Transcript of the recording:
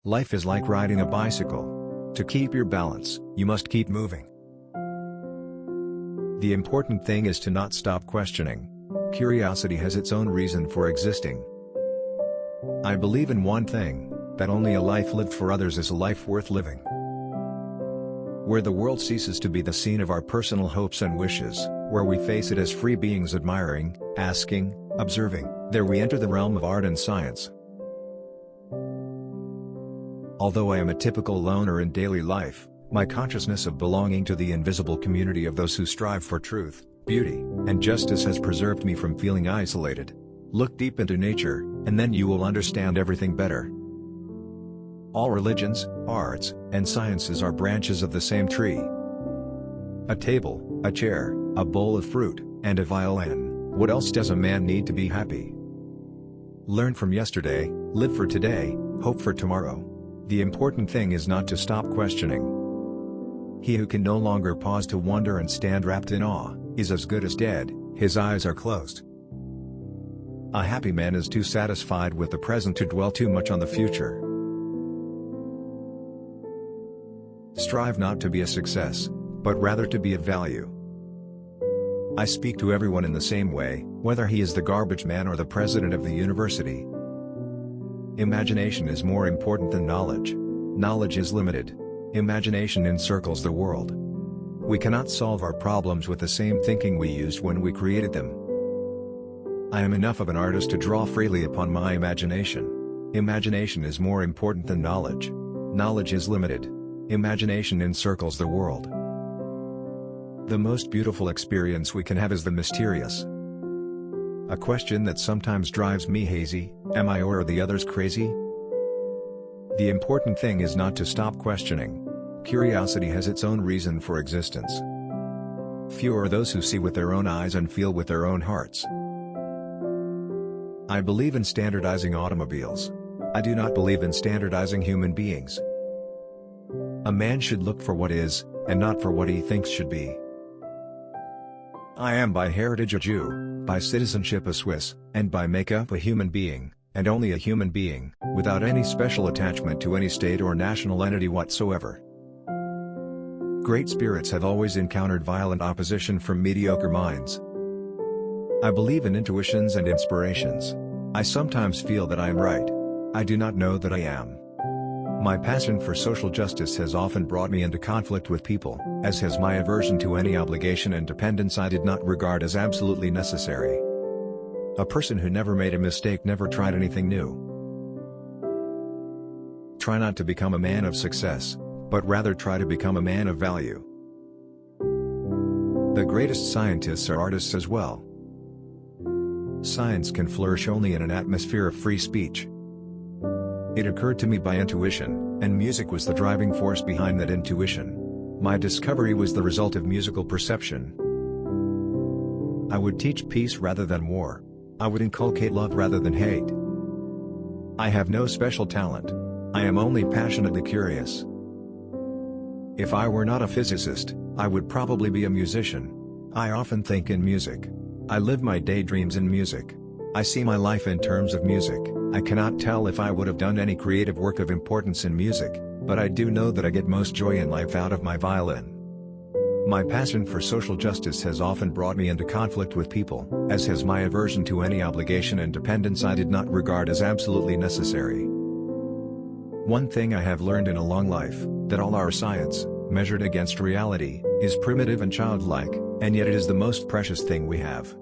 Life is like riding a bicycle. To keep your balance, you must keep moving. The important thing is to not stop questioning. Curiosity has its own reason for existing. I believe in one thing, that only a life lived for others is a life worth living. Where the world ceases to be the scene of our personal hopes and wishes, where we face it as free beings admiring, asking, observing, there we enter the realm of art and science. Although I am a typical loner in daily life, my consciousness of belonging to the invisible community of those who strive for truth, beauty, and justice has preserved me from feeling isolated. Look deep into nature, and then you will understand everything better. All religions, arts, and sciences are branches of the same tree. A table, a chair, a bowl of fruit, and a violin. What else does a man need to be happy? Learn from yesterday, live for today, hope for tomorrow. The important thing is not to stop questioning. He who can no longer pause to wonder and stand wrapped in awe, is as good as dead, his eyes are closed. A happy man is too satisfied with the present to dwell too much on the future. Strive not to be a success, but rather to be of value. I speak to everyone in the same way, whether he is the garbage man or the president of the university. Imagination is more important than knowledge. Knowledge is limited. Imagination encircles the world. We cannot solve our problems with the same thinking we used when we created them. I am enough of an artist to draw freely upon my imagination. Imagination is more important than knowledge. Knowledge is limited. Imagination encircles the world. The most beautiful experience we can have is the mysterious. A question that sometimes drives me hazy: am I or are the others crazy? The important thing is not to stop questioning. Curiosity has its own reason for existence. Few are those who see with their own eyes and feel with their own hearts. I believe in standardizing automobiles. I do not believe in standardizing human beings. A man should look for what is, and not for what he thinks should be. I am by heritage a Jew, by citizenship a Swiss, and by makeup a human being, and only a human being, without any special attachment to any state or national entity whatsoever. Great spirits have always encountered violent opposition from mediocre minds. I believe in intuitions and inspirations. I sometimes feel that I am right. I do not know that I am. My passion for social justice has often brought me into conflict with people, as has my aversion to any obligation and dependence I did not regard as absolutely necessary. A person who never made a mistake never tried anything new. Try not to become a man of success, but rather try to become a man of value. The greatest scientists are artists as well. Science can flourish only in an atmosphere of free speech. It occurred to me by intuition, and music was the driving force behind that intuition. My discovery was the result of musical perception. I would teach peace rather than war. I would inculcate love rather than hate. I have no special talent. I am only passionately curious. If I were not a physicist, I would probably be a musician. I often think in music. I live my daydreams in music. I see my life in terms of music. I cannot tell if I would have done any creative work of importance in music, but I do know that I get most joy in life out of my violin. My passion for social justice has often brought me into conflict with people, as has my aversion to any obligation and dependence I did not regard as absolutely necessary. One thing I have learned in a long life, that all our science, measured against reality, is primitive and childlike, and yet it is the most precious thing we have.